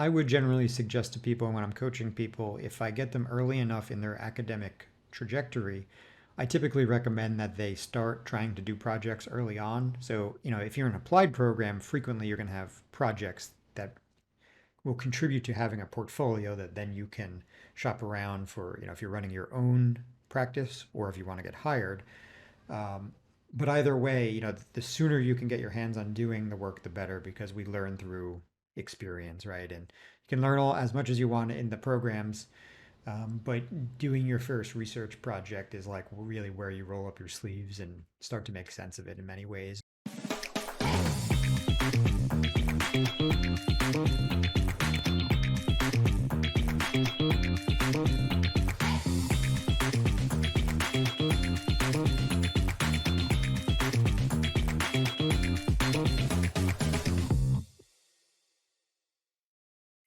I would generally suggest to people when I'm coaching people, if I get them early enough in their academic trajectory, I typically recommend that they start trying to do projects early on. So, if you're in an applied program, frequently you're going to have projects that will contribute to having a portfolio that then you can shop around for, if you're running your own practice or if you want to get hired. Um, but either way, the sooner you can get your hands on doing the work, the better, because we learn through experience, right? And you can learn all as much as you want in the programs, but doing your first research project is like really where you roll up your sleeves and start to make sense of it in many ways.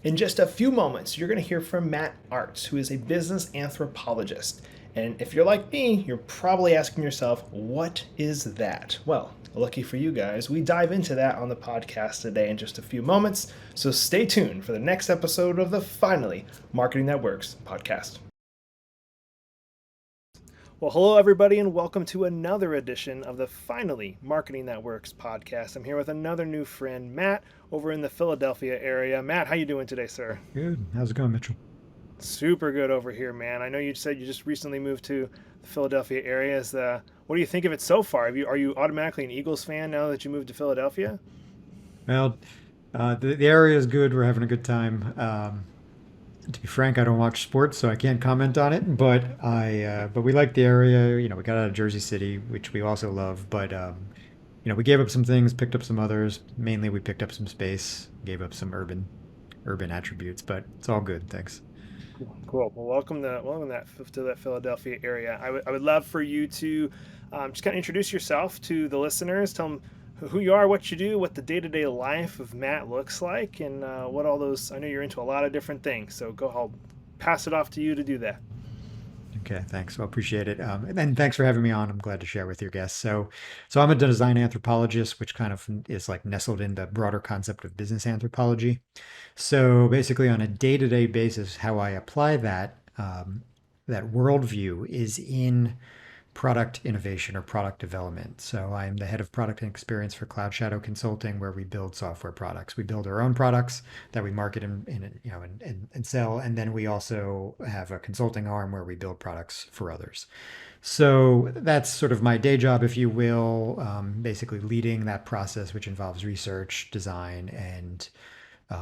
In just a few moments, you're going to hear from Matt Artz, who is a business anthropologist. And if you're like me, you're probably asking yourself, what is that? Well, lucky for you guys, we dive into that on the podcast today in just a few moments. So stay tuned for the next episode of the Finally Marketing That Works podcast. Well, hello, everybody, and welcome to another edition of the Finally Marketing That Works podcast. I'm here with another new friend, Matt, over in the Philadelphia area. Matt, how you doing today, sir? Good. How's it going, Mitchell? Super good over here, man. I know you said you just recently moved to the Philadelphia area. What do you think of it so far? Are you automatically an Eagles fan now that you moved to Philadelphia? Well, the area is good. We're having a good time. To be frank, I don't watch sports, so I can't comment on it. But we like the area. We got out of Jersey City, which we also love. But we gave up some things, picked up some others. Mainly, we picked up some space, gave up some urban attributes. But it's all good. Thanks. Cool. Well, welcome to that Philadelphia area. I would love for you to just kind of introduce yourself to the listeners. Tell them who you are, what you do, what the day-to-day life of Matt looks like, and what all those. I know you're into a lot of different things, so I'll pass it off to you to do that. Okay, thanks. Well, appreciate it. And thanks for having me on. I'm glad to share with your guests. So I'm a design anthropologist, which kind of is like nestled in the broader concept of business anthropology. So basically, on a day-to-day basis, how I apply that worldview is in product innovation or product development. So I'm the head of product and experience for Cloud Shadow Consulting, where we build software products. We build our own products that we market and sell, and then we also have a consulting arm where we build products for others. So that's sort of my day job, if you will, basically leading that process, which involves research, design, and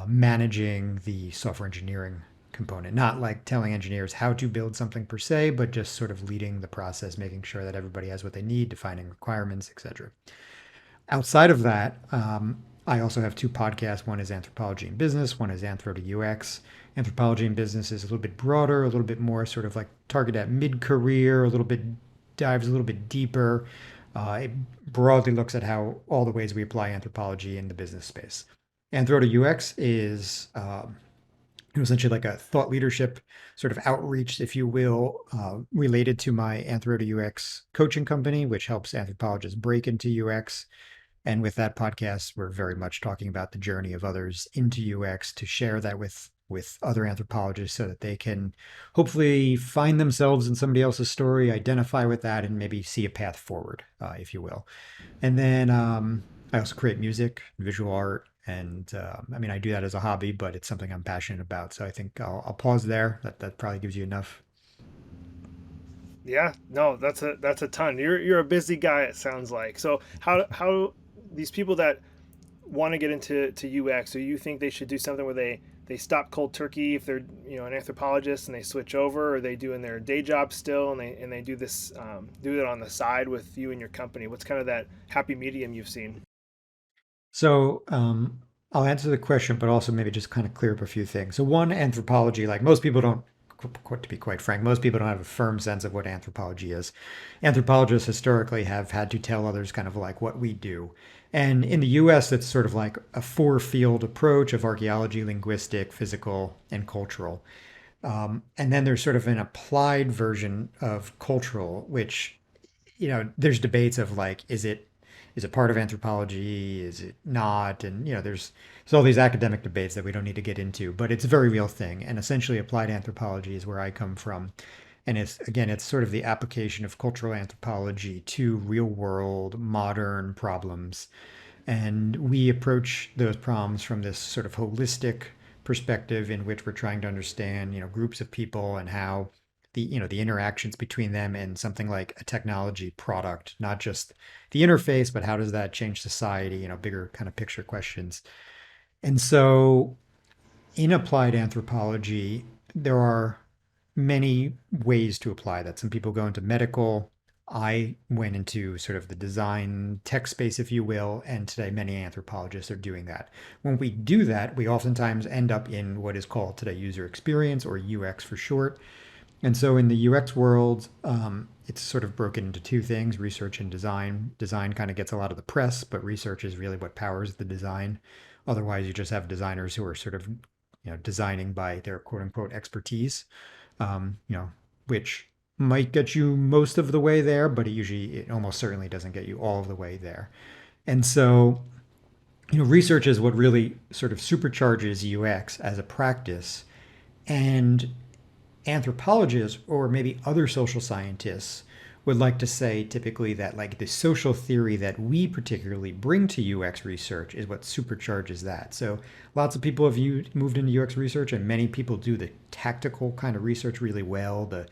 managing the software engineering component, not like telling engineers how to build something per se, but just sort of leading the process, making sure that everybody has what they need, defining requirements, etc. Outside of that, I also have two podcasts. One is Anthropology in Business, one is Anthro to UX. Anthropology in Business is a little bit broader, a little bit more sort of like target at mid-career, dives a little bit deeper. It broadly looks at how all the ways we apply anthropology in the business space. Anthro to UX is essentially like a thought leadership sort of outreach, if you will, related to my Anthro to UX coaching company, which helps anthropologists break into UX. And with that podcast, we're very much talking about the journey of others into UX to share that with other anthropologists so that they can hopefully find themselves in somebody else's story, identify with that, and maybe see a path forward, if you will. And then I also create music, visual art, and I do that as a hobby, but it's something I'm passionate about. So I think I'll pause there. That probably gives you enough. Yeah, no, that's a ton. You're a busy guy, it sounds like. So how these people that want to get into UX, do you think they should do something where they stop cold turkey if they're an anthropologist and they switch over, or they do in their day job still and they do this do it on the side with you and your company? What's kind of that happy medium you've seen? So I'll answer the question, but also maybe just kind of clear up a few things. So one, anthropology, like most people don't, to be quite frank, most people don't have a firm sense of what anthropology is. Anthropologists historically have had to tell others kind of like what we do. And in the US, it's sort of like a four-field approach of archaeology, linguistic, physical, and cultural. And then there's sort of an applied version of cultural, which, there's debates of like, is it is it part of anthropology? Is it not? And there's all these academic debates that we don't need to get into, but it's a very real thing. And essentially, applied anthropology is where I come from. And it's sort of the application of cultural anthropology to real world modern problems. And we approach those problems from this sort of holistic perspective in which we're trying to understand, groups of people and how the interactions between them and something like a technology product, not just the interface, but how does that change society, bigger kind of picture questions. And so in applied anthropology, there are many ways to apply that. Some people go into medical. I went into sort of the design tech space, if you will, and today many anthropologists are doing that. When we do that, we oftentimes end up in what is called today user experience, or UX for short. And so in the UX world, it's sort of broken into two things: research and design. Design kind of gets a lot of the press, but research is really what powers the design. Otherwise, you just have designers who are sort of designing by their quote unquote expertise, um, you know, which might get you most of the way there, but it almost certainly doesn't get you all of the way there. And so, research is what really sort of supercharges UX as a practice. And anthropologists or maybe other social scientists would like to say typically that like the social theory that we particularly bring to UX research is what supercharges that. So lots of people have moved into UX research, and many people do the tactical kind of research really well. The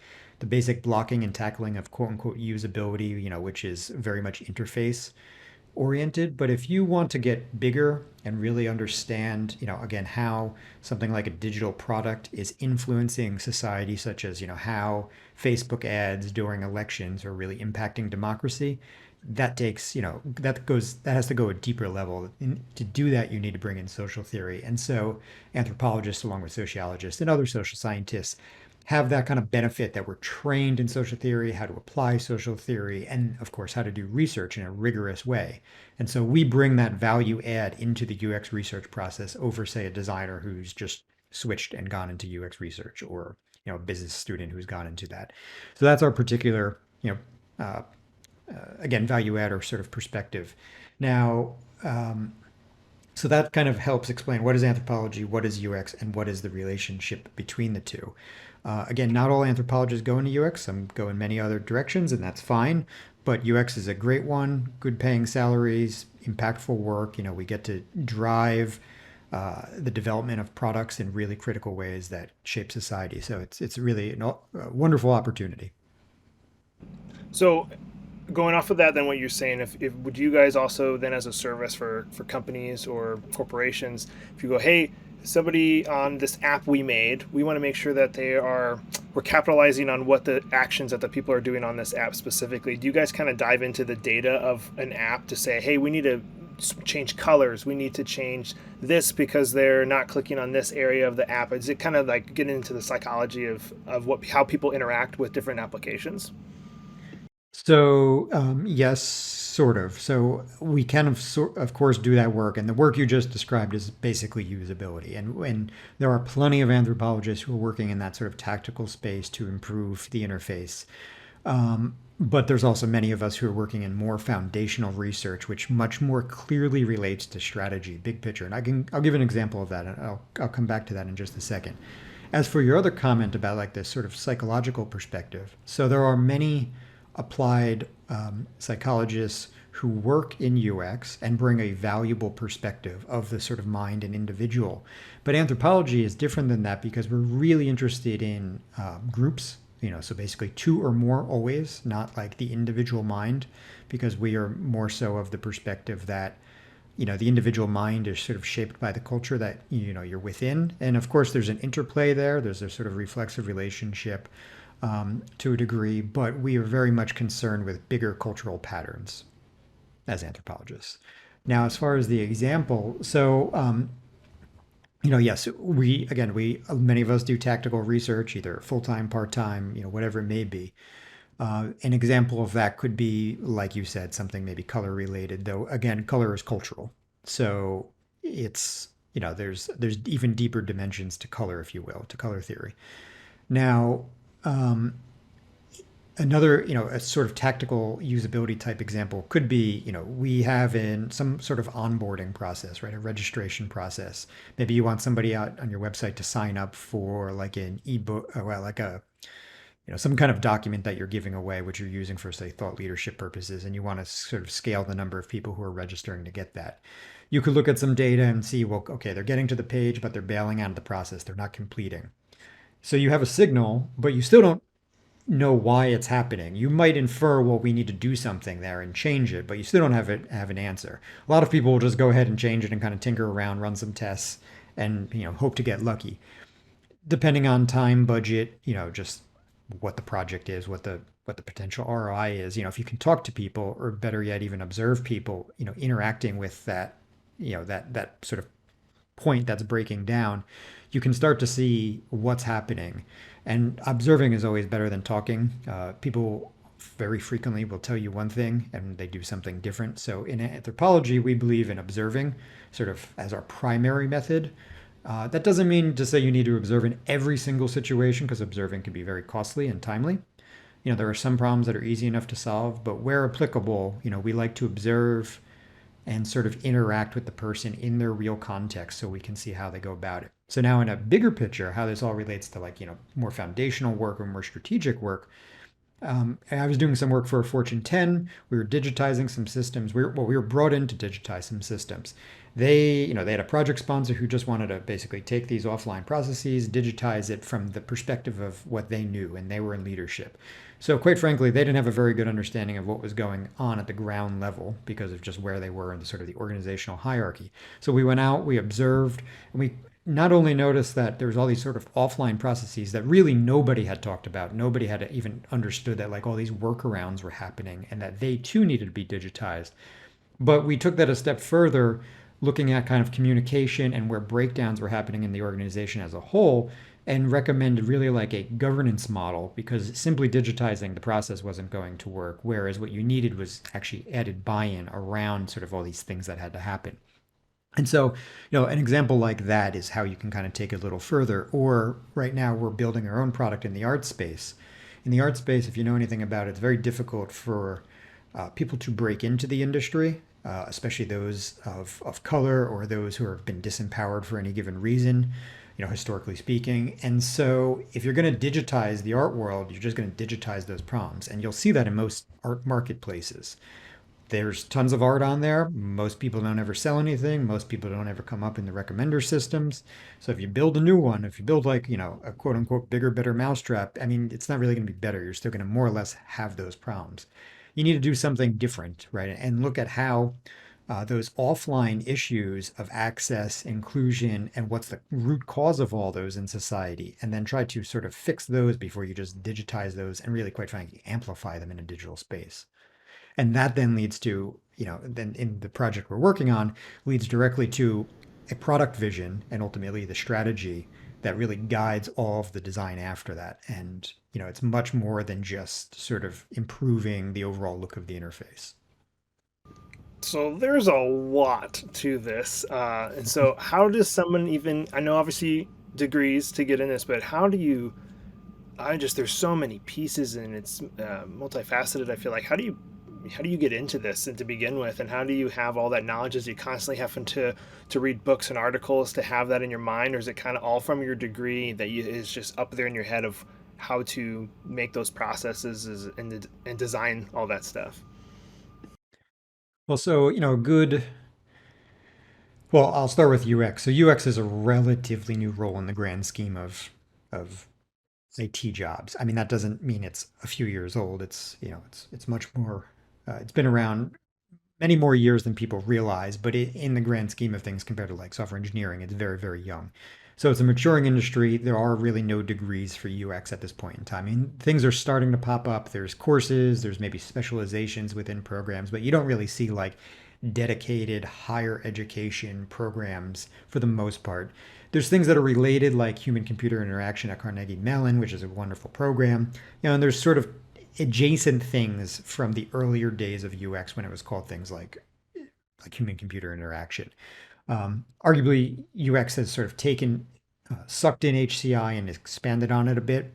basic blocking and tackling of quote unquote usability, which is very much interface oriented. But if you want to get bigger and really understand, again, how something like a digital product is influencing society, such as, how Facebook ads during elections are really impacting democracy, that takes, that has to go a deeper level. And to do that, you need to bring in social theory. And so anthropologists, along with sociologists and other social scientists, have that kind of benefit that we're trained in social theory, how to apply social theory, and of course, how to do research in a rigorous way. And so we bring that value add into the UX research process over, say, a designer who's just switched and gone into UX research, or a business student who's gone into that. So that's our particular, again, value add or sort of perspective. Now, so that kind of helps explain what is anthropology, what is UX, and what is the relationship between the two. Again, not all anthropologists go into UX. Some go in many other directions, and that's fine. But UX is a great one, good paying salaries, impactful work. We get to drive the development of products in really critical ways that shape society. So it's really a wonderful opportunity. So, going off of that, then what you're saying, if would you guys also then as a service for companies or corporations, if you go, hey, somebody on this app we made, we want to make sure that we're capitalizing on what the actions that the people are doing on this app specifically. Do you guys kind of dive into the data of an app to say, hey, we need to change colors, we need to change this because they're not clicking on this area of the app? Is it kind of like getting into the psychology of how people interact with different applications? So yes, sort of. So we can of course do that work, and the work you just described is basically usability. And there are plenty of anthropologists who are working in that sort of tactical space to improve the interface. But there's also many of us who are working in more foundational research, which much more clearly relates to strategy, big picture. And I'll give an example of that, and I'll come back to that in just a second. As for your other comment about like this sort of psychological perspective, so there are many applied psychologists who work in UX and bring a valuable perspective of the sort of mind and individual. But anthropology is different than that because we're really interested in groups, so basically two or more always, not like the individual mind, because we are more so of the perspective that the individual mind is sort of shaped by the culture that you're within. And of course there's an interplay there, there's a sort of reflexive relationship to a degree, but we are very much concerned with bigger cultural patterns as anthropologists. Now, as far as the example, so yes, we many of us do tactical research, either full time, part time, whatever it may be. An example of that could be, like you said, something maybe color related. Though again, color is cultural, so it's there's even deeper dimensions to color, if you will, to color theory. Now, Another, a sort of tactical usability type example could be, we have in some sort of onboarding process, right? A registration process. Maybe you want somebody out on your website to sign up for like an ebook, well, like a, some kind of document that you're giving away, which you're using for, say, thought leadership purposes, and you want to sort of scale the number of people who are registering to get that. You could look at some data and see, well, okay, they're getting to the page, but they're bailing out of the process. They're not completing. So you have a signal, but you still don't know why it's happening. You might infer, well, we need to do something there and change it, but you still don't have an answer. A lot of people will just go ahead and change it and kind of tinker around, run some tests, and hope to get lucky. Depending on time, budget, just what the project is, what the potential ROI is. If you can talk to people, or better yet, even observe people, interacting with that, that sort of point that's breaking down, you can start to see what's happening. And observing is always better than talking. People very frequently will tell you one thing and they do something different. So in anthropology, we believe in observing sort of as our primary method. That doesn't mean to say you need to observe in every single situation, because observing can be very costly and timely. There are some problems that are easy enough to solve, but where applicable, we like to observe and sort of interact with the person in their real context so we can see how they go about it. So now in a bigger picture, how this all relates to like, more foundational work or more strategic work. I was doing some work for a Fortune 10. We were digitizing some systems. We were brought in to digitize some systems. They had a project sponsor who just wanted to basically take these offline processes, digitize it from the perspective of what they knew, and they were in leadership. So quite frankly, they didn't have a very good understanding of what was going on at the ground level because of just where they were in the sort of the organizational hierarchy. So we went out, we observed, and we not only noticed that there was all these sort of offline processes that really nobody had talked about, nobody had even understood that like all these workarounds were happening and that they too needed to be digitized. But we took that a step further, looking at kind of communication and where breakdowns were happening in the organization as a whole, and recommended really like a governance model, because simply digitizing the process wasn't going to work. Whereas what you needed was actually added buy-in around sort of all these things that had to happen. And so, an example like that is how you can kind of take it a little further. Or right now, we're building our own product in the art space. In the art space, if you know anything about it, it's very difficult for people to break into the industry, especially those of color or those who have been disempowered for any given reason, historically speaking. And so, if you're going to digitize the art world, you're just going to digitize those problems. And you'll see that in most art marketplaces. There's tons of art on there. Most people don't ever sell anything. Most people don't ever come up in the recommender systems. So if you build a new one, if you build like, a quote unquote bigger, better mousetrap, I mean, it's not really going to be better. You're still going to more or less have those problems. You need to do something different, right? And look at how those offline issues of access, inclusion, and what's the root cause of all those in society, and then try to sort of fix those before you just digitize those and really, quite frankly, amplify them in a digital space. And that then leads to, then in the project we're working on, leads directly to a product vision and ultimately the strategy that really guides all of the design after that. And, it's much more than just sort of improving the overall look of the interface. So there's a lot to this. And so how does someone even, I know obviously degrees to get in this, but how do you, there's so many pieces and it's multifaceted. I feel like, how do you get into this and to begin with, and how do you have all that knowledge? Is you constantly having to read books and articles to have that in your mind, or is it kind of all from your degree that is just up there in your head of how to make those processes and design all that stuff? Well, so, well, I'll start with UX. So UX is a relatively new role in the grand scheme of IT jobs. I mean, that doesn't mean it's a few years old. It's much more. It's been around many more years than people realize, but in the grand scheme of things, compared to like software engineering, it's very, very young. So it's a maturing industry. There are really no degrees for UX at this point in time. I mean, things are starting to pop up. There's courses, there's maybe specializations within programs, but you don't really see like dedicated higher education programs for the most part. There's things that are related, like human computer interaction at Carnegie Mellon, which is a wonderful program. And there's sort of adjacent things from the earlier days of UX when it was called things like human computer interaction. Arguably, UX has sort of taken sucked in HCI and expanded on it a bit.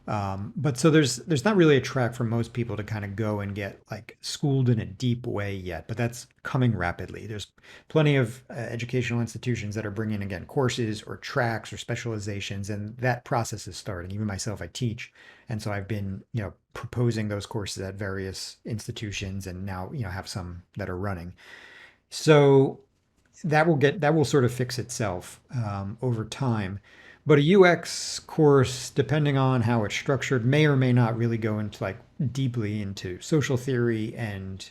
But so there's not really a track for most people to kind of go and get like schooled in a deep way yet, but that's coming rapidly. There's plenty of educational institutions that are bringing again courses or tracks or specializations, and that process is starting. Even myself, I teach, and so I've been proposing those courses at various institutions, and now have some that are running. So that will sort of fix itself over time. But a UX course, depending on how it's structured, may or may not really go into like deeply into social theory, and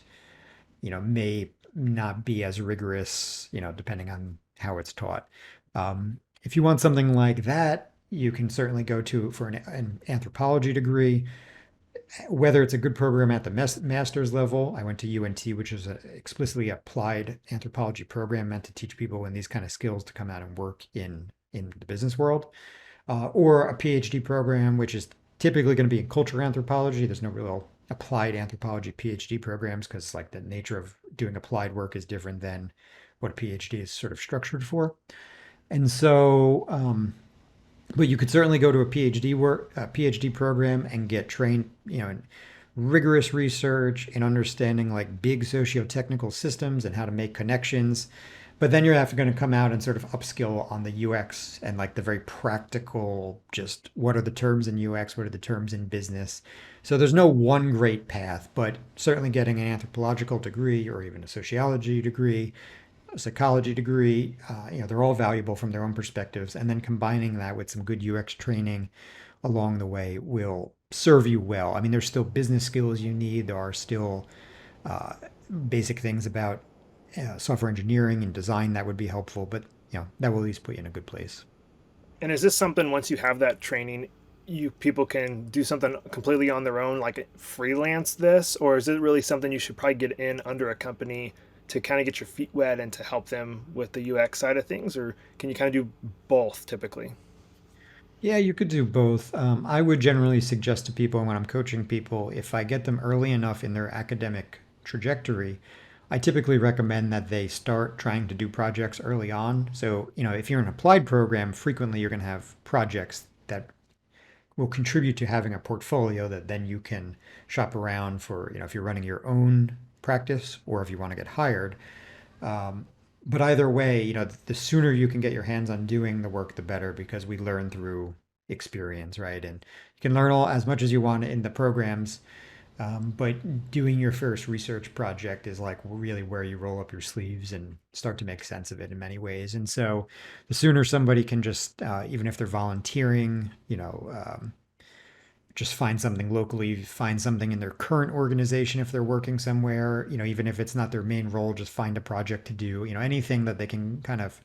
may not be as rigorous, depending on how it's taught. If you want something like that, you can certainly go to for an anthropology degree, whether it's a good program at the master's level. I went to UNT, which is an explicitly applied anthropology program meant to teach people in these kind of skills to come out and work in the business world, or a PhD program, which is typically going to be in cultural anthropology. There's no real applied anthropology PhD programs because like the nature of doing applied work is different than what a PhD is sort of structured for. And so, but you could certainly go to a PhD program and get trained, in rigorous research and understanding like big socio-technical systems and how to make connections. But then you're going to come out and sort of upskill on the UX and like the very practical, just what are the terms in UX, what are the terms in business. So there's no one great path, but certainly getting an anthropological degree or even a sociology degree, a psychology degree, they're all valuable from their own perspectives. And then combining that with some good UX training along the way will serve you well. I mean, there's still business skills you need. There are still uh, basic things about software engineering and design that would be helpful, but that will at least put you in a good place. And is this something once you have that training, you people can do something completely on their own, like freelance this, or is it really something you should probably get in under a company to kind of get your feet wet and to help them with the UX side of things, or can you kind of do both typically? Yeah, you could do both. I would generally suggest to people when I'm coaching people, if I get them early enough in their academic trajectory, I typically recommend that they start trying to do projects early on. So, if you're in an applied program, frequently you're going to have projects that will contribute to having a portfolio that then you can shop around for, if you're running your own practice or if you want to get hired. Um, but either way, the sooner you can get your hands on doing the work, the better, because we learn through experience, right? And you can learn all as much as you want in the programs, but doing your first research project is like really where you roll up your sleeves and start to make sense of it in many ways. And so the sooner somebody can just, even if they're volunteering, just find something locally, find something in their current organization if they're working somewhere, even if it's not their main role, just find a project to do, anything that they can kind of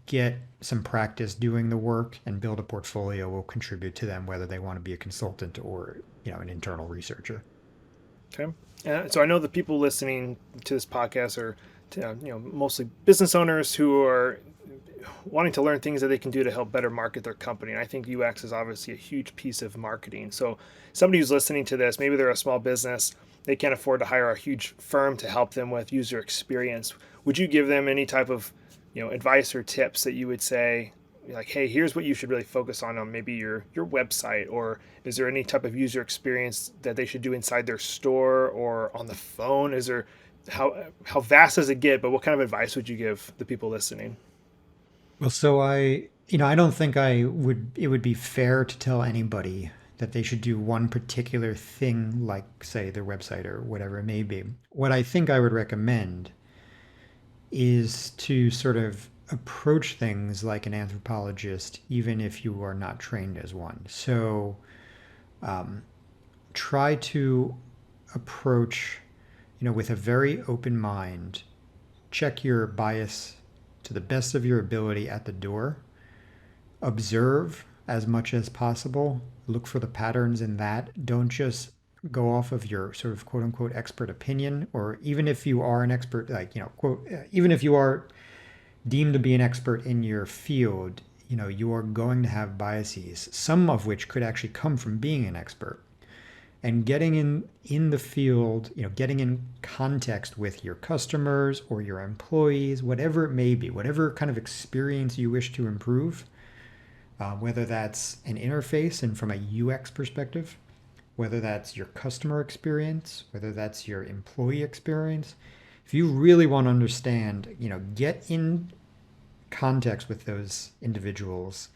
get some practice doing the work and build a portfolio will contribute to them, whether they want to be a consultant or, an internal researcher. Okay. So I know the people listening to this podcast are, mostly business owners who are wanting to learn things that they can do to help better market their company. And I think UX is obviously a huge piece of marketing. So somebody who's listening to this, maybe they're a small business, they can't afford to hire a huge firm to help them with user experience. Would you give them any type of, advice or tips that you would say, like, hey, here's what you should really focus on maybe your website, or is there any type of user experience that they should do inside their store or on the phone? Is there how vast does it get? But what kind of advice would you give the people listening? Well, so I don't think it would be fair to tell anybody that they should do one particular thing, like, say, their website or whatever it may be. What I think I would recommend is to sort of approach things like an anthropologist, even if you are not trained as one. So um, try to approach, with a very open mind, check your bias to the best of your ability at the door, observe as much as possible, look for the patterns in that. Don't just go off of your sort of quote unquote expert opinion, or even if you are an expert, like, quote, even if you are deemed to be an expert in your field, you are going to have biases, some of which could actually come from being an expert. And getting in the field, getting in context with your customers or your employees, whatever it may be, whatever kind of experience you wish to improve, whether that's an interface and from a UX perspective, whether that's your customer experience, whether that's your employee experience. If you really want to understand, get in context with those individuals.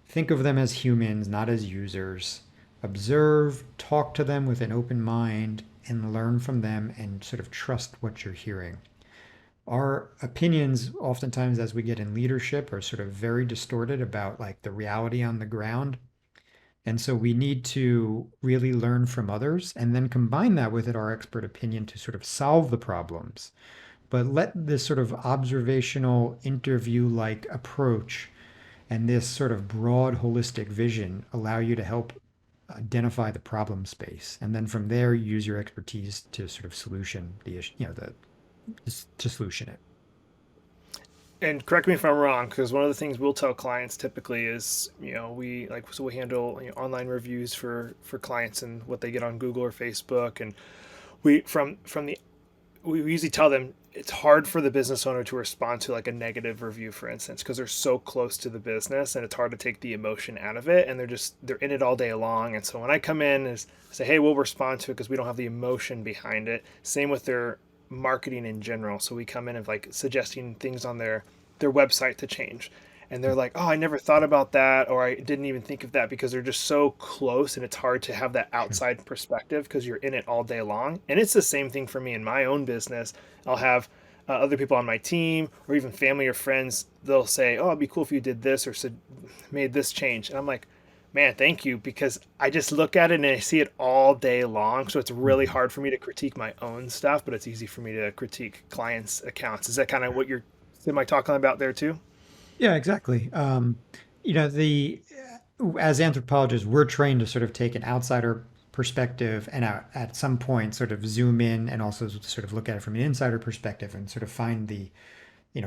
Think of them as humans, not as users. Observe, talk to them with an open mind, and learn from them and sort of trust what you're hearing. Our opinions, oftentimes, as we get in leadership, are sort of very distorted about like the reality on the ground. And so we need to really learn from others and then combine that with our expert opinion to sort of solve the problems. But let this sort of observational interview like approach and this sort of broad holistic vision allow you to help identify the problem space. And then from there, use your expertise to sort of solution the issue, to solution it. And correct me if I'm wrong, because one of the things we'll tell clients typically is, we handle online reviews for clients and what they get on Google or Facebook, and we from the we usually tell them it's hard for the business owner to respond to like a negative review, for instance, because they're so close to the business and it's hard to take the emotion out of it, and they're in it all day long. And so when I come in and say, hey, we'll respond to it because we don't have the emotion behind it. Same with their marketing in general. So we come in and like suggesting things on their website to change. And they're like, oh, I never thought about that, or I didn't even think of that, because they're just so close and it's hard to have that Sure. outside perspective because you're in it all day long. And it's the same thing for me in my own business. I'll have other people on my team or even family or friends. They'll say, oh, it'd be cool if you did this or made this change. And I'm like, man, thank you, because I just look at it and I see it all day long. So it's really Mhm. hard for me to critique my own stuff, but it's easy for me to critique clients' accounts. Is that kind of what you're semi talking about there too? Yeah, exactly. The as anthropologists, we're trained to sort of take an outsider perspective and at some point sort of zoom in and also sort of look at it from an insider perspective and sort of find the,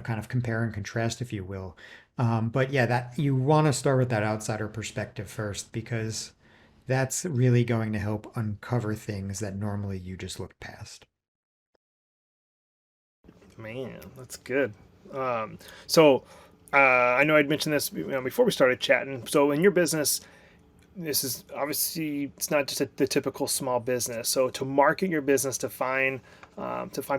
kind of compare and contrast, if you will. But yeah, that you want to start with that outsider perspective first because that's really going to help uncover things that normally you just look past. Man, that's good. Um, so I know I'd mentioned this before we started chatting. So in your business, this is obviously it's not just the typical small business. So to market your business, to find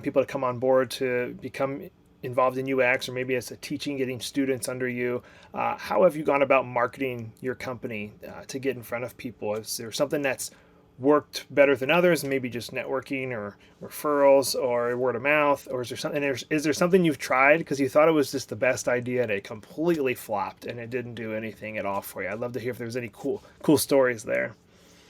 people to come on board to become involved in UX, or maybe as a teaching, getting students under you. How have you gone about marketing your company to get in front of people? Is there something that's worked better than others, maybe just networking or referrals or word of mouth, or is there something? Is there something you've tried because you thought it was just the best idea and it completely flopped and it didn't do anything at all for you? I'd love to hear if there's any cool stories there.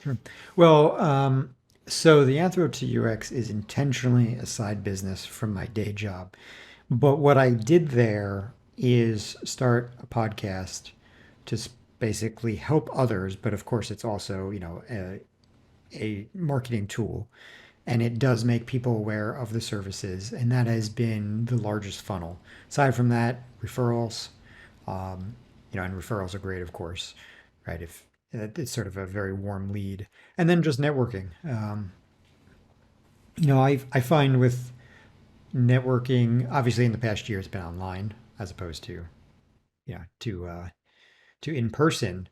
Sure. Well, so the Anthro to UX is intentionally a side business from my day job. But what I did there is start a podcast to basically help others. But of course, it's also, a marketing tool. And it does make people aware of the services. And that has been the largest funnel. Aside from that, referrals, and referrals are great, of course, right? If it's sort of a very warm lead. And then just networking. I find with networking, obviously in the past year, it's been online as opposed to, yeah, to in person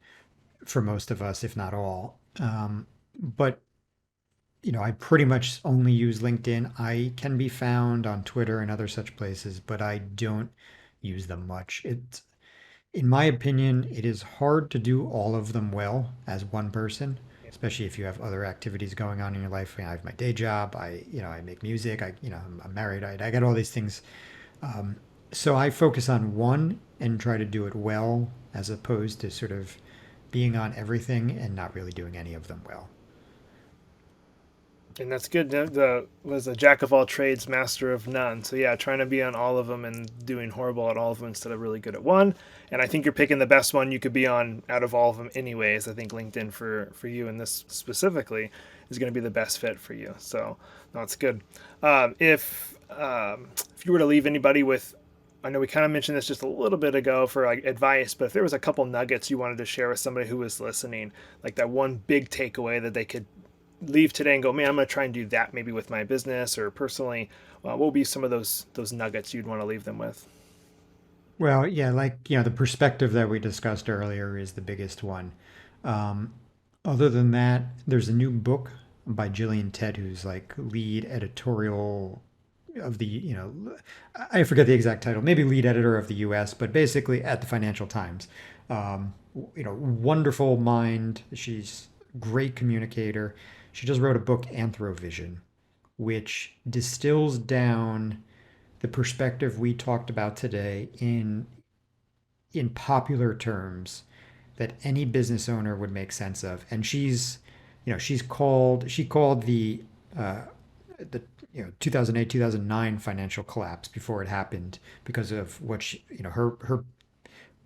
for most of us, if not all. But I pretty much only use LinkedIn. I can be found on Twitter and other such places, but I don't use them much. In my opinion, it is hard to do all of them well as one person, especially if you have other activities going on in your life. I have my day job. I make music. I'm married. I got all these things. So I focus on one and try to do it well, as opposed to sort of being on everything and not really doing any of them well. And that's good. The was a jack of all trades, master of none. So yeah, trying to be on all of them and doing horrible at all of them instead of really good at one. And I think you're picking the best one you could be on out of all of them, anyways. I think LinkedIn for you and this specifically is going to be the best fit for you. So no, it's good. If you were to leave anybody with, I know we kind of mentioned this just a little bit ago for like advice, but if there was a couple nuggets you wanted to share with somebody who was listening, like that one big takeaway that they could leave today and go, man, I'm going to try and do that maybe with my business or personally, what will be some of those nuggets you'd want to leave them with? Well, yeah, like, the perspective that we discussed earlier is the biggest one. Um, Other than that, there's a new book by Gillian Tett, who's like lead editorial of the, I forget the exact title, maybe lead editor of the US, but basically at the Financial Times. Wonderful mind. She's great communicator. She just wrote a book, Anthrovision, which distills down the perspective we talked about today in popular terms that any business owner would make sense of. And she called uh, the 2008 2009 financial collapse before it happened because of what her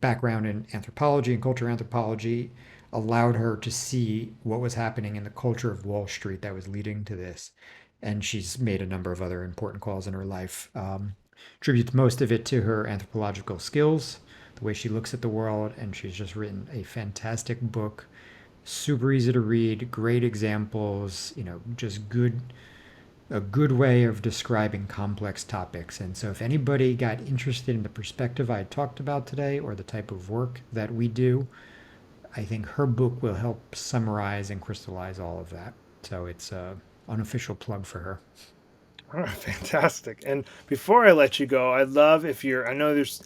background in anthropology and culture anthropology allowed her to see what was happening in the culture of Wall Street that was leading to this. And she's made a number of other important calls in her life. Attributes most of it to her anthropological skills, the way she looks at the world, and she's just written a fantastic book. Super easy to read, great examples, just a good way of describing complex topics. And so if anybody got interested in the perspective I talked about today or the type of work that we do, I think her book will help summarize and crystallize all of that. So it's a unofficial plug for her. All right, fantastic. And before I let you go, I'd love if you're, I know there's,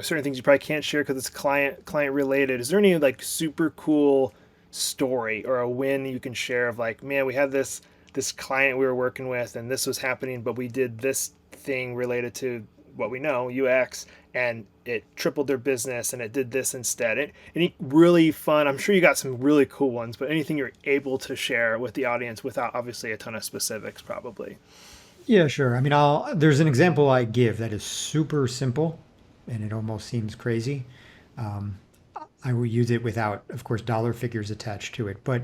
certain things you probably can't share because it's client related. Is there any like super cool story or a win you can share of like, man, we had this client we were working with and this was happening, but we did this thing related to what we know, UX, and it tripled their business and it did this instead. Any really fun, I'm sure you got some really cool ones, but anything you're able to share with the audience without obviously a ton of specifics, probably. Yeah, sure. I mean, there's an example I give that is super simple and it almost seems crazy. Um, I will use it without, of course, dollar figures attached to it. But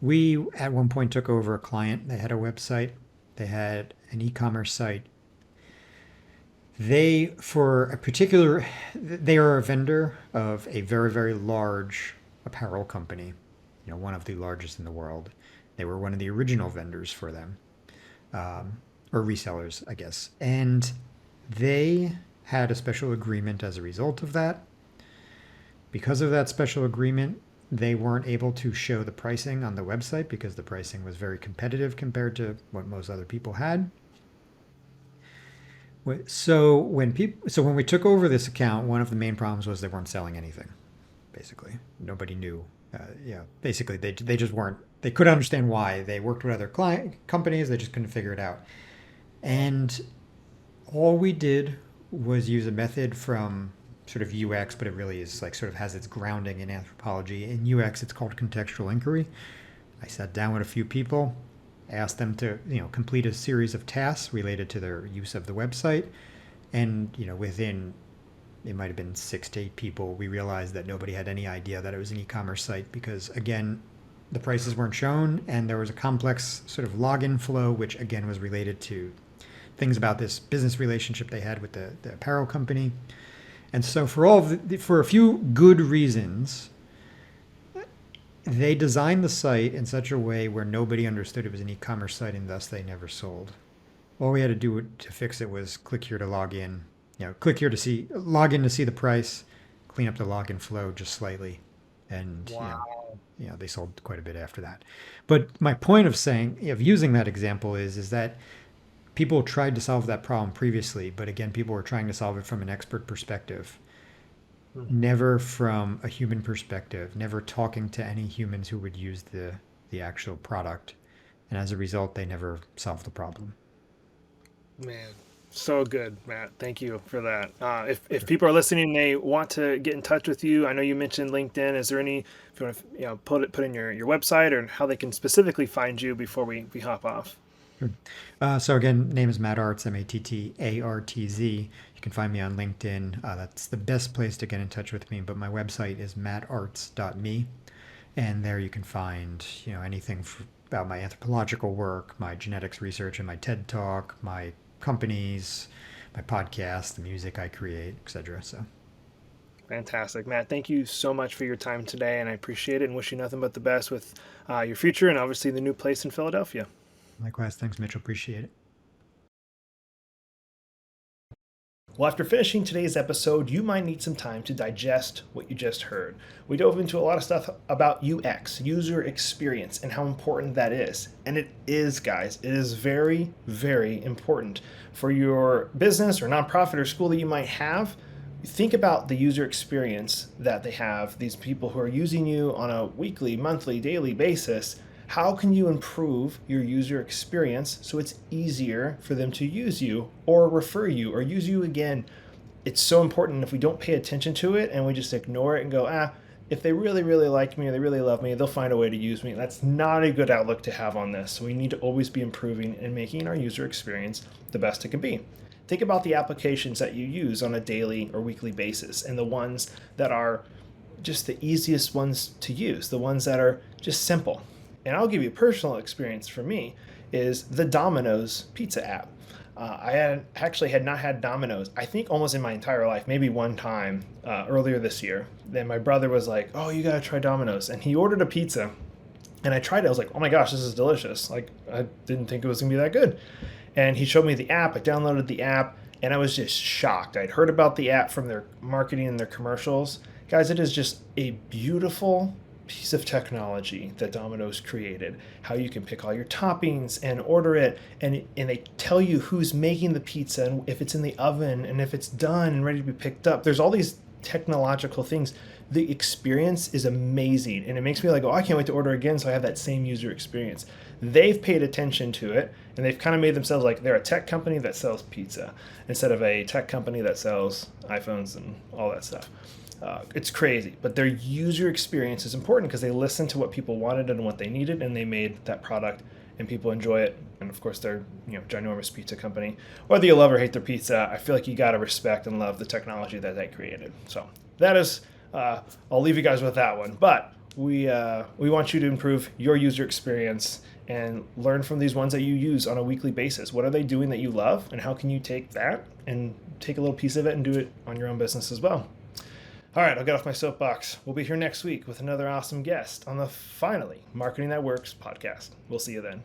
we at one point took over a client. They had a website, they had an e-commerce site. For a particular, they are a vendor of a very, very large apparel company, one of the largest in the world. They were one of the original vendors for them, or resellers, I guess. And they had a special agreement as a result of that. Because of that special agreement, they weren't able to show the pricing on the website because the pricing was very competitive compared to what most other people had. So when we took over this account, one of the main problems was they weren't selling anything. Basically, nobody knew. Basically they just weren't. They couldn't understand why. They worked with other client companies. They just couldn't figure it out. And all we did was use a method from sort of UX, but it really is like sort of has its grounding in anthropology. In UX, it's called contextual inquiry. I sat down with a few people, asked them to complete a series of tasks related to their use of the website, and within it might have been 6 to 8 people, we realized that nobody had any idea that it was an e-commerce site because again, the prices weren't shown, and there was a complex sort of login flow, which again was related to things about this business relationship they had with the apparel company. And so for a few good reasons, they designed the site in such a way where nobody understood it was an e-commerce site and thus they never sold. All we had to do to fix it was click here to log in. Click here to log in to see the price, clean up the login flow just slightly. And, Wow. they sold quite a bit after that. But my point of using that example is that people tried to solve that problem previously, but again, people were trying to solve it from an expert perspective, never from a human perspective, never talking to any humans who would use the actual product. And as a result, they never solved the problem. Man, so good, Matt. Thank you for that. If people are listening, they want to get in touch with you. I know you mentioned LinkedIn. Is there any, if you want to, put in your website or how they can specifically find you before we hop off? Sure. So again, name is Matt Artz, Matttartz. You can find me on LinkedIn. That's the best place to get in touch with me. But my website is mattartz.me, and there you can find anything about my anthropological work, my genetics research, and my TED Talk, my companies, my podcast, the music I create, etc. So Fantastic, Matt. Thank you so much for your time today, and I appreciate it and wish you nothing but the best with your future and obviously the new place in Philadelphia. likewise, thanks, Mitch. Appreciate it. Well, after finishing today's episode, you might need some time to digest what you just heard. We dove into a lot of stuff about UX, user experience, and how important that is. And it is, guys, it is very, very important for your business or nonprofit or school that you might have. Think about the user experience that they have, these people who are using you on a weekly, monthly, daily basis. How can you improve your user experience so it's easier for them to use you or refer you or use you again? It's so important. If we don't pay attention to it and we just ignore it and go, if they really, really like me or they really love me, they'll find a way to use me. That's not a good outlook to have on this. So we need to always be improving and making our user experience the best it can be. Think about the applications that you use on a daily or weekly basis and the ones that are just the easiest ones to use, the ones that are just simple. And I'll give you a personal experience for me is the Domino's pizza app. I had not had Domino's, I think almost in my entire life, maybe one time earlier this year. Then my brother was like, oh, you gotta try Domino's. And he ordered a pizza and I tried it. I was like, oh my gosh, this is delicious. Like, I didn't think it was gonna be that good. And he showed me the app, I downloaded the app, and I was just shocked. I'd heard about the app from their marketing and their commercials. Guys, it is just a beautiful piece of technology that Domino's created, how you can pick all your toppings and order it, and they tell you who's making the pizza and if it's in the oven and if it's done and ready to be picked up. There's all these technological things. The experience is amazing, and it makes me like, oh, I can't wait to order again so I have that same user experience. They've paid attention to it, and they've kind of made themselves like they're a tech company that sells pizza instead of a tech company that sells iPhones and all that stuff. It's crazy, but their user experience is important because they listened to what people wanted and what they needed, and they made that product, and people enjoy it. And of course, they're ginormous pizza company. Whether you love or hate their pizza, I feel like you got to respect and love the technology that they created. So that is, I'll leave you guys with that one. But we want you to improve your user experience and learn from these ones that you use on a weekly basis. What are they doing that you love, and how can you take that and take a little piece of it and do it on your own business as well? All right, I'll get off my soapbox. We'll be here next week with another awesome guest on the Finally Marketing That Works podcast. We'll see you then.